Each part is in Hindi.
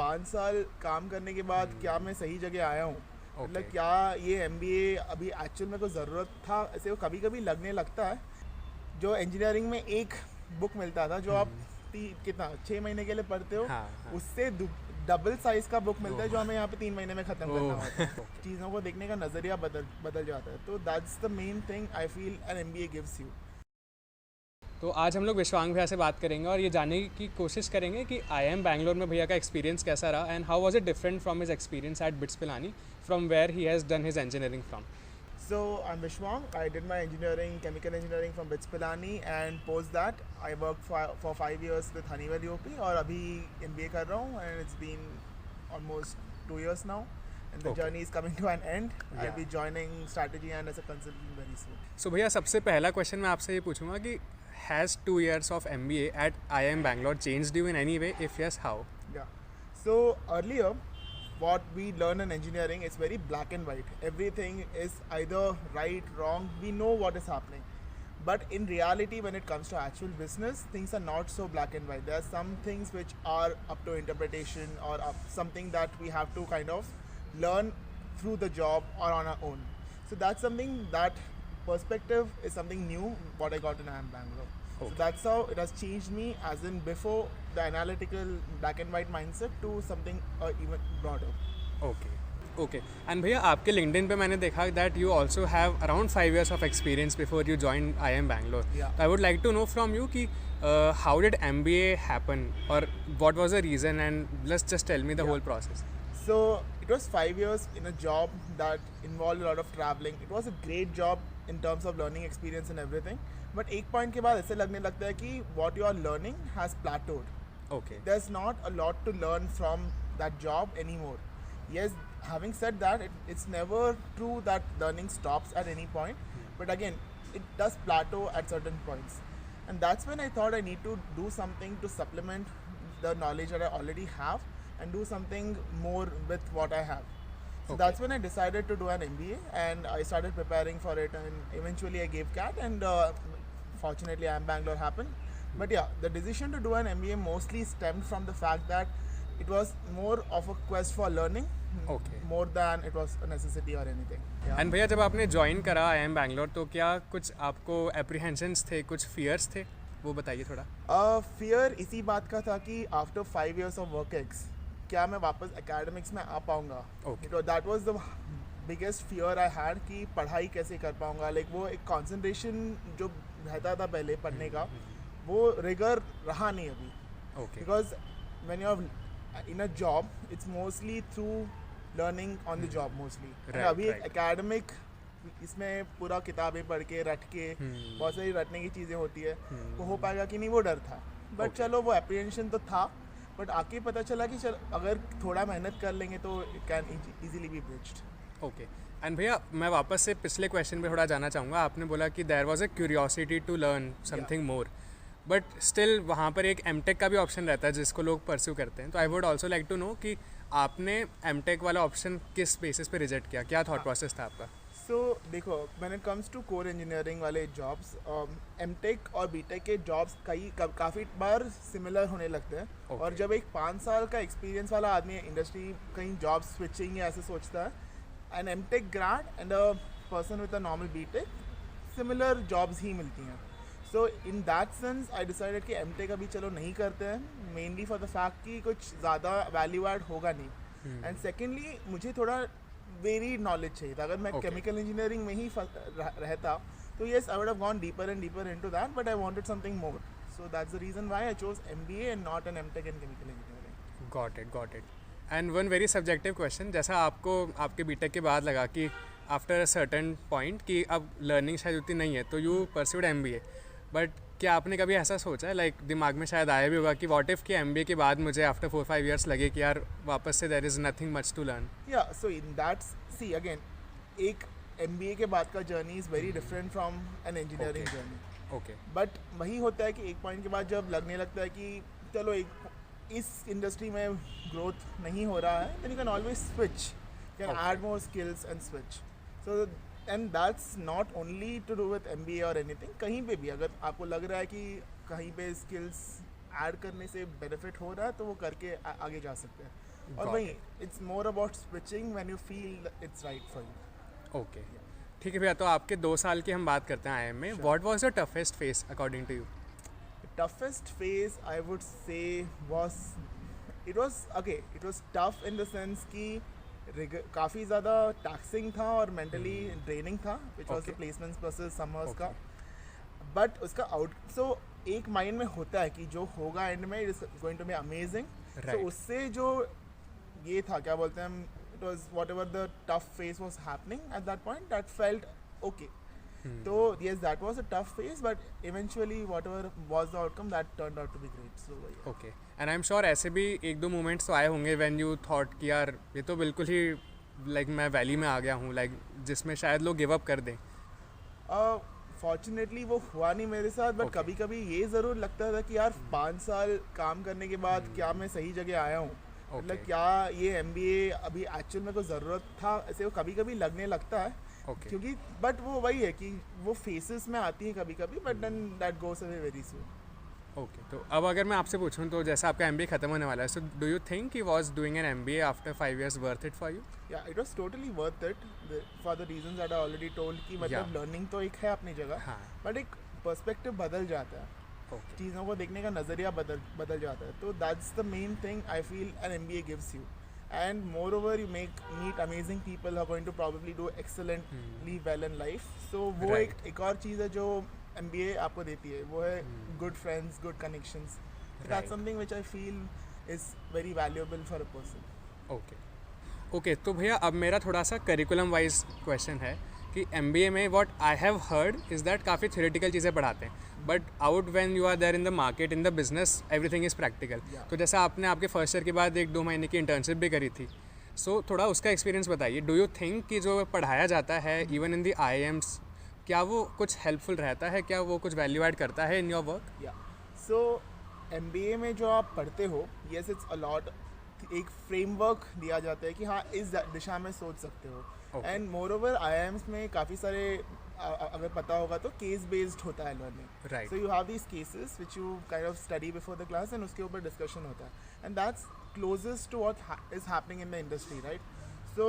5 साल काम करने के बाद क्या मैं सही जगह आया हूँ, मतलब ओके। क्या ये एमबीए अभी एक्चुअल में को ज़रूरत था, ऐसे वो कभी कभी लगने लगता है। जो इंजीनियरिंग में एक बुक मिलता था जो आप कितना 6 महीने के लिए पढ़ते हो, हाँ हाँ। उससे डबल साइज का बुक मिलता है जो ओह। हमें यहाँ पे 3 महीने में ख़त्म करना ओह। होता है। चीज़ों को देखने का नज़रिया बदल बदल जाता है, तो that's the main thing I feel an MBA gives you. तो आज हम लोग विश्वांग भैया से बात करेंगे और ये जानने की कोशिश करेंगे कि IIM बैंगलोर में भैया का एक्सपीरियंस कैसा रहा and how was it different from his experience at BITS Pilani from where he has done his engineering from. So I'm Vishwang. I did my engineering, chemical engineering from BITS Pilani, and post that I worked for 5 years with Honeywell UP और अभी MBA कर रहा हूँ, and it's been almost 2 years now, and the Okay. journey is coming to an end. I'll Yeah. be joining Strategy and as a consultant very soon. सो भैया सबसे पहला क्वेश्चन मैं आपसे ये पूछूंगा कि has 2 years of MBA at IIM Bangalore changed you in any way, if yes how? Yeah. So earlier, what we learn in engineering is very black and white. Everything is either right, wrong. We know what is happening. But in reality, when it comes to actual business, things are not so black and white. There are some things which are up to interpretation or something that we have to kind of learn through the job or on our own. So that's something, that perspective is something new what I got in IIM Bangalore. So Okay. that's how it has changed me, as in before the analytical black and white mindset to something even broader. Okay okay. And भैया आपके लिंक्डइन पे मैंने देखा that you also have around 5 years of experience before you join IIM Bangalore. Yeah. I would like to know from you कि हाउ डिड MBA हैपन और what was the reason and let's just tell me the whole process. So it was 5 years in a job that involved a lot of traveling. It was a great job in terms of learning experience and everything. But एक point के बाद ऐसे लगने लगता है कि what you are learning has plateaued. Okay There's not a lot to learn from that job anymore. Yes, having said that, it's never true that learning stops at any point. But again, it does plateau at certain points. And that's when I thought I need to do something to supplement the knowledge that I already have and do something more with what I have. So Okay. that's when I decided to do an MBA, and I started preparing for it, and eventually I gave CAT, and fortunately IIM Bangalore happened. But yeah, the decision to do an MBA mostly stemmed from the fact that it was more of a quest for learning, Okay. more than it was a necessity or anything. Yeah. And भैया जब आपने ज्वाइन करा IIM बैंगलोर तो क्या कुछ आपको एप्रीहेंशंस थे, कुछ फियर्स थे, वो बताइए थोड़ा। फियर इसी बात का था कि after 5 years of work ex क्या मैं वापस एकेडमिक्स में आ पाऊँगा। Okay. तो that was the biggest fear I had कि पढ़ाई कैसे कर पाऊँगा। लाइक वो एक कंसंट्रेशन जो रहता था पहले पढ़ने का, वो रिगर रहा नहीं अभी। Okay Because when you're in a job, it's mostly through learning on the job mostly. And Right, अभी right. एकेडमिक इसमें पूरा किताबें पढ़ के रट के बहुत सारी रटने की चीज़ें होती है, वो हो पाएगा कि नहीं वो डर था। But Okay. चलो वो एप्रीहेंशन तो था, बट आके पता चला कि चल अगर थोड़ा मेहनत कर लेंगे तो it can easily B bridged. Okay. And भैया मैं वापस से पिछले क्वेश्चन पे थोड़ा जाना चाहूँगा। आपने बोला कि there was a curiosity to learn something more, but still वहाँ पर एक एमटेक का भी ऑप्शन रहता है जिसको लोग परस्यू करते हैं। तो I would also like to know कि आपने एमटेक वाला ऑप्शन किस बेसिस पे रिजेक्ट किया, क्या थॉट प्रोसेस था आपका? सो देखो, when it comes to core engineering वाले जॉब्स, एमटेक और बीटेक के जॉब्स काफ़ी बार सिमिलर होने लगते हैं। Okay. और जब एक 5 साल का एक्सपीरियंस वाला आदमी इंडस्ट्री कहीं जॉब स्विचिंग या ऐसे सोचता है, an MTech grad and a person with a normal BTech similar jobs ही मिलती हैं। So in that sense I decided कि एमटेक अभी चलो नहीं करते हैं, मेनली फॉर द फैक्ट कि कुछ ज़्यादा वैल्यू ऐड होगा नहीं, एंड सेकेंडली मुझे थोड़ा वेरिड नॉलेज चाहिए था। अगर मैं Okay. केमिकल इंजीनियरिंग में ही रहता तो yes I would have gone deeper and deeper into that, but I wanted something more. So that's the reason why I chose MBA and not an MTech in chemical engineering. Got it got it. And one very subjective question, जैसा आपको आपके बीटेक के बाद लगा कि आफ्टर अ सर्टेन पॉइंट कि अब लर्निंग शायद उतनी नहीं है तो यू परस्यूड MBA, बट क्या आपने कभी ऐसा सोचा है, लाइक दिमाग में शायद आया भी होगा कि व्हाट इफ़ कि MBA के बाद मुझे आफ्टर 4-5 years लगे कि यार वापस से there is nothing much to learn? या so in that see again, एक एमबीए के बाद का journey is very different from an engineering Okay. Journey. Okay but वही होता है कि एक पॉइंट के बाद जब लगने लगता है कि चलो एक इस इंडस्ट्री में ग्रोथ नहीं हो रहा है, then you can always switch, you can Okay. add more skills and switch. So and that's not only to do with MBA or anything, कहीं पे भी अगर आपको लग रहा है कि कहीं पे स्किल्स ऐड करने से बेनिफिट हो रहा है तो वो करके आगे जा सकते हैं। और Got वही it's more about switching when you feel it's right for you. Okay, ठीक है भैया, तो आपके 2 साल की हम बात करते हैं आईएम में. What was your toughest phase according to you? Toughest phase I would say was it was tough in the sense कि काफ़ी ज़्यादा taxing था और mentally draining था, which was the Okay. placements process summers का. Okay. But उसका so एक माइंड में होता है कि जो होगा एंड में it is going to be amazing. Right. तो उससे जो ये था, क्या बोलते हैं हम, it was what ever the tough phase was happening at that point, that felt okay. So yes, that was a tough phase, but eventually whatever was the outcome, that turned out to be great. So yeah. Okay, and I am sure ऐसे भी 1-2 मोमेंट्स तो आए होंगे व्हेन यू थॉट कि यार ये तो बिल्कुल ही लाइक मैं वैली में आ गया हूँ, लाइक जिसमें शायद लोग गिव अप कर दें. फॉर्चुनेटली वो हुआ नहीं मेरे साथ, बट Okay. कभी कभी ये ज़रूर लगता था कि यार 5 साल काम करने के बाद क्या मैं सही जगह आया हूँ, मतलब क्या ये MBA अभी एक्चुअल में को ज़रूरत था, ऐसे वो कभी कभी लगने लगता है. ओके, क्योंकि बट वो वही है कि वो फेसेस में आती है कभी कभी, but then that goes away very soon. Okay. तो अब अगर मैं आपसे पूछूं तो जैसा आपका MBA ख़त्म होने वाला है, so do you think he was doing an MBA after 5 years worth it for you? Yeah, it was totally worth it for the reasons that I already told कि मतलब Yeah. लर्निंग तो एक है अपनी जगह, हाँ. बट एक पर्सपेक्टिव बदल जाता है, ओके, चीज़ों को देखने का नज़रिया बदल जाता है. तो that's the main thing I feel an MBA gives you. And moreover, you meet amazing people who are going to probably do excellently well in life. So वो Right. एक और चीज़ है जो MBA आपको देती है, वो है good friends, good connections. So Right. that's something which I feel is very valuable for a person. Okay. Okay, तो भैया अब मेरा थोड़ा सा करिकुलम वाइज क्वेश्चन है कि MBA में what I have heard is that काफ़ी थ्योरेटिकल चीज़ें पढ़ाते हैं, but out when you are there in the market in the business everything is practical. Yeah. तो जैसा आपने आपके फर्स्ट ईयर के बाद 1-2 महीने की इंटर्नशिप भी करी थी, सो थोड़ा उसका एक्सपीरियंस बताइए. डू यू थिंक कि जो पढ़ाया जाता है इवन इन द IIMs, क्या वो कुछ हेल्पफुल रहता है, क्या वो कुछ वैल्यू ऐड करता है in your work? Yeah. So MBA में जो आप पढ़ते हो, yes it's a lot, एक फ्रेमवर्क दिया जाता है कि हाँ इस दिशा में सोच सकते हो. Okay. And more over IIMs में काफ़ी सारे अगर पता होगा तो केस बेस्ड होता है learning. Right. So you have these cases which you kind of study before the class and उसके ऊपर डिस्कशन होता है. And that's closest to what is happening in the industry, right? So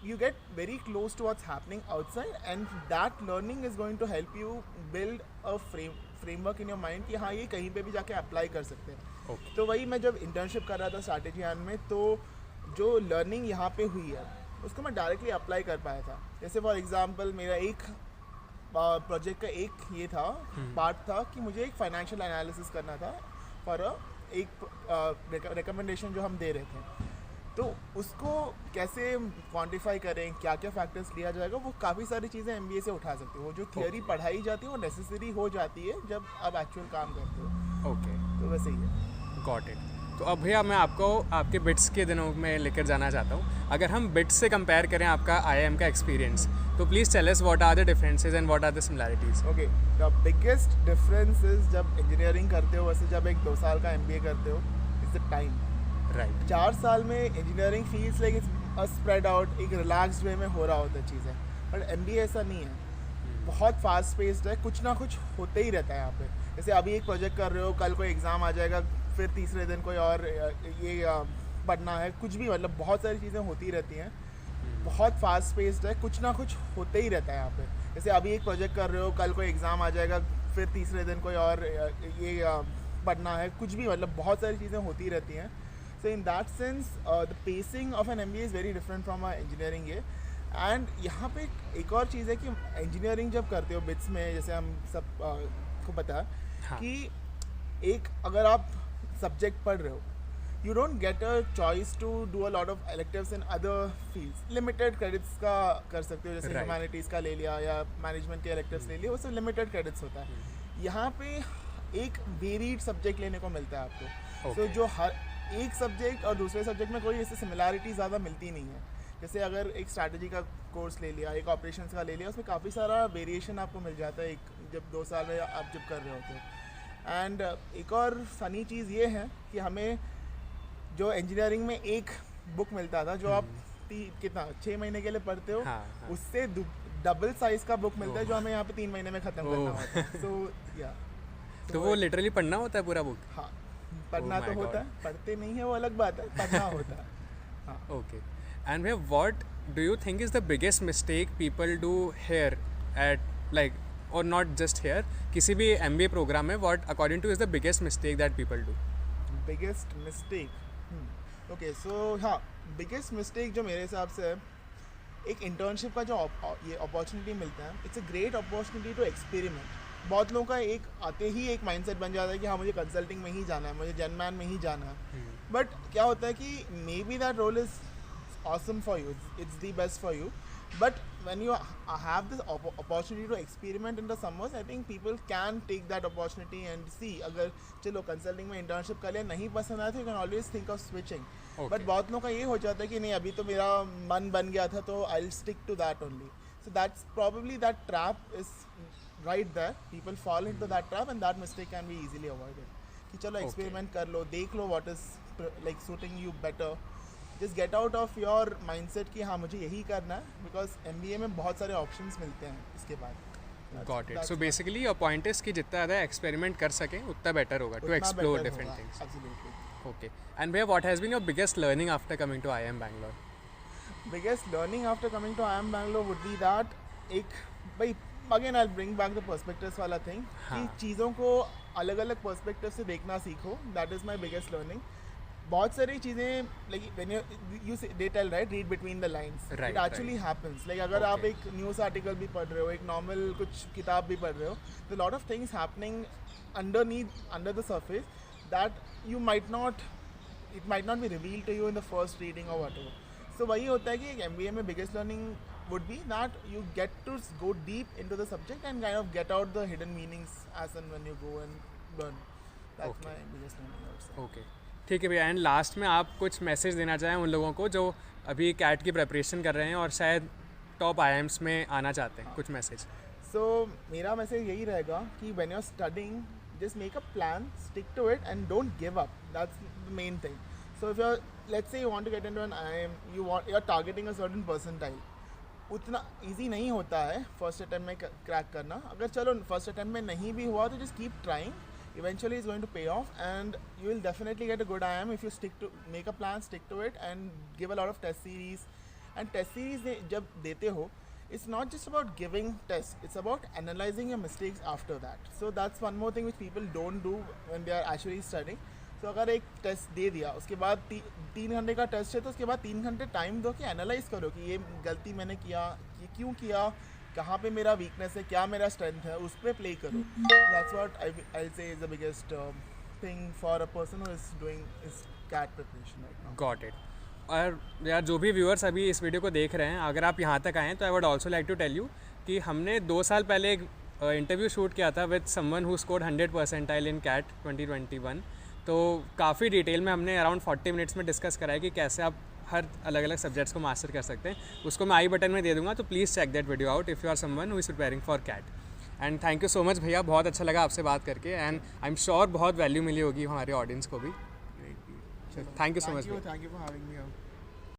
you get very close to what's happening outside, and that learning is going to help you build a framework in your mind कि हाँ ये कहीं पे भी जाके अप्लाई कर सकते हैं. Okay. तो वही मैं जब इंटर्नशिप कर रहा था स्ट्रैटेजी एंड में, तो जो लर्निंग यहाँ पे हुई है उसको मैं डायरेक्टली अप्लाई कर पाया था. जैसे फॉर एग्जांपल मेरा एक प्रोजेक्ट का एक ये था पार्ट था कि मुझे एक फाइनेंशियल एनालिसिस करना था फॉर एक रिकमेंडेशन जो हम दे रहे थे. तो उसको कैसे क्वांटिफाई करें, क्या क्या फैक्टर्स लिया जाएगा, वो काफ़ी सारी चीज़ें MBA से उठा सकते हो. वो जो थियोरी पढ़ाई जाती है वो नेसेसरी हो जाती है जब आप एक्चुअल काम करते हो. ओके, तो वैसे ही है. Got it. तो अब भैया मैं आपको आपके बिट्स के दिनों में लेकर जाना चाहता हूँ. अगर हम बिट्स से कंपेयर करें आपका IIM का एक्सपीरियंस, तो please tell us what are the differences and what are the similarities. Okay, the biggest difference is जब इंजीनियरिंग करते हो वैसे जब एक 2 साल का MBA करते हो, इज द टाइम. राइट. 4 साल में engineering feels like it's a spread out, एक रिलैक्स्ड वे में हो रहा होता है चीज़ें, बट MBA ऐसा नहीं है. बहुत फास्ट पेस्ड है, कुछ ना कुछ होते ही रहता है यहाँ पे. जैसे अभी एक प्रोजेक्ट कर रहे हो, कल कोई एग्ज़ाम आ जाएगा, फिर तीसरे दिन कोई और ये पढ़ना है, कुछ भी, मतलब बहुत सारी चीज़ें होती रहती हैं. बहुत फास्ट पेस्ड है, कुछ ना कुछ होते ही रहता है यहाँ पे. जैसे अभी एक प्रोजेक्ट कर रहे हो, कल कोई एग्ज़ाम आ जाएगा, फिर तीसरे दिन कोई और ये पढ़ना है, कुछ भी, मतलब बहुत सारी चीज़ें होती रहती हैं. So in that sense the pacing of an MBA is very different from engineering ये. एंड यहाँ पे एक और चीज़ है कि इंजीनियरिंग जब करते हो बिट्स में, जैसे हम सब को पता है हाँ. कि एक अगर आप सब्जेक्ट पढ़ रहे हो, you don't get a choice to do a lot of electives in other fields. Limited credits का कर सकते हो, जैसे Right. humanities का ले लिया या management के electives ले लिए, वो सब limited credits होता है. यहाँ पे एक varied subject लेने को मिलता है आपको. Okay. So जो हर एक सब्जेक्ट और दूसरे सब्जेक्ट में कोई ऐसे सिमिलैरिटी ज़्यादा मिलती नहीं है. जैसे अगर एक स्ट्रैटेजी का कोर्स ले लिया, एक ऑपरेशंस का ले लिया, उसमें काफ़ी सारा वेरिएशन आपको मिल जाता है एक जब 2 साल में आप जब कर रहे होते हो. एंड एक और फ़नी चीज़ ये है कि हमें जो इंजीनियरिंग में एक बुक मिलता था जो आप कितना 6 महीने के लिए पढ़ते हो, हाँ, हाँ. उससे डबल साइज़ का बुक मिलता है जो हमें यहाँ पे 3 महीने में ख़त्म करना होता है. सो या तो वो लिटरली पढ़ना होता है पूरा बुक? हाँ, पढ़ना Oh तो my होता God. है, पढ़ते नहीं है वो अलग बात है, पढ़ना होता है. हाँ. Okay. And भैया, what do you think is the biggest mistake people do here at like, or not just here, किसी भी MBA program में, what according to is the biggest mistake that people do? Biggest mistake okay so हाँ बिगेस्ट मिस्टेक जो मेरे हिसाब से है एक इंटर्नशिप का जो ये अपॉर्चुनिटी मिलता है it's a great opportunity to experiment बहुत लोगों का एक आते ही एक माइंडसेट बन जाता है कि हाँ मुझे कंसल्टिंग में ही जाना है मुझे जनमैन में ही जाना है बट क्या होता है कि maybe that role is awesome for you it's the best for you but when you have this opportunity to experiment in the summers I think people can take that opportunity and see अगर चलो कंसल्टिंग में इंटर्नशिप कर लिया नहीं पसंद आया तो you can always think of switching but बहुत लोगों का ये हो जाता है कि नहीं अभी तो मेरा मन बन गया था तो I'll stick to that only so that's probably that trap is right there people fall into that trap and that mistake can be easily avoided कि चलो experiment कर लो देख लो what is like suiting you better just get out of your mindset कि हाँ मुझे यही करना है because MBA में बहुत सारे options मिलते हैं इसके बाद Got it. So basically your point is कि जितना ज़्यादा experiment कर सकें उतना better होगा to explore different things. Absolutely. Okay. And भैया, what has been your biggest learning after coming to IIM Bangalore? Biggest learning after coming to IIM Bangalore would be that एक भाई again I'll bring back the perspectives वाला thing कि चीज़ों को अलग अलग perspective से देखना सीखो that is my biggest learning. बहुत सारी चीज़ें like when you they tell right read between the lines it actually happens like अगर आप एक न्यूज़ आर्टिकल भी पढ़ रहे हो एक नॉर्मल कुछ किताब भी पढ़ रहे हो the lot of things happening under the surface that you might not be reveal to you in the first reading और व्हाटएवर सो वही होता है कि एक MBA में biggest learning would be that you get to go deep into the subject and kind of get out the hidden meanings as and when you go and learn that's my biggest learning I would say. Okay. ठीक है भैया, एंड लास्ट में आप कुछ मैसेज देना चाहें उन लोगों को जो अभी कैट की प्रिपरेशन कर रहे हैं और शायद टॉप IIMs में आना चाहते हैं, कुछ मैसेज. सो मेरा मैसेज यही रहेगा कि when you are studying just make a plan stick to it and don't give up that's the main thing so if you are let's say you want to get into an IIM you are targeting a certain percentile उतना ईजी नहीं होता है फर्स्ट अटेम्प्ट में क्रैक करना अगर चलो फर्स्ट अटेम्प्ट में नहीं भी हुआ तो just keep trying eventually it's going to pay off and you will definitely get a good IIM if you make a plan stick to it and give a lot of test series and test series जब देते हो it's not just about giving tests it's about analyzing your mistakes after that so that's one more thing which people don't do when they are actually studying so अगर एक टेस्ट दे दिया उसके बाद 3 घंटे का टेस्ट है तो उसके बाद 3 घंटे टाइम दो कि एनालाइज करो कि ये गलती मैंने किया ये क्यों किया कहाँ पे मेरा वीकनेस है क्या मेरा स्ट्रेंथ है उस पर प्ले करो that's what I say is the biggest thing for a person who is doing his CAT preparation right now. Got it. और यार जो भी व्यूअर्स अभी इस वीडियो को देख रहे हैं अगर आप यहाँ तक आए हैं तो I would also like to tell you कि हमने 2 साल पहले एक इंटरव्यू शूट किया था with someone who scored 100 percentile in CAT 2021 तो काफ़ी डिटेल में हमने अराउंड 40 मिनट्स में डिस्कस करा है कि कैसे आप हर अलग अलग सब्जेक्ट्स को मास्टर कर सकते हैं. उसको मैं आई बटन में दे दूंगा तो please check that video out if you are someone who is preparing for CAT. And thank you so much भैया, बहुत अच्छा लगा आपसे बात करके एंड आई एम श्योर बहुत वैल्यू मिली होगी हमारे ऑडियंस को भी. Thank you so much. Thank you for having me.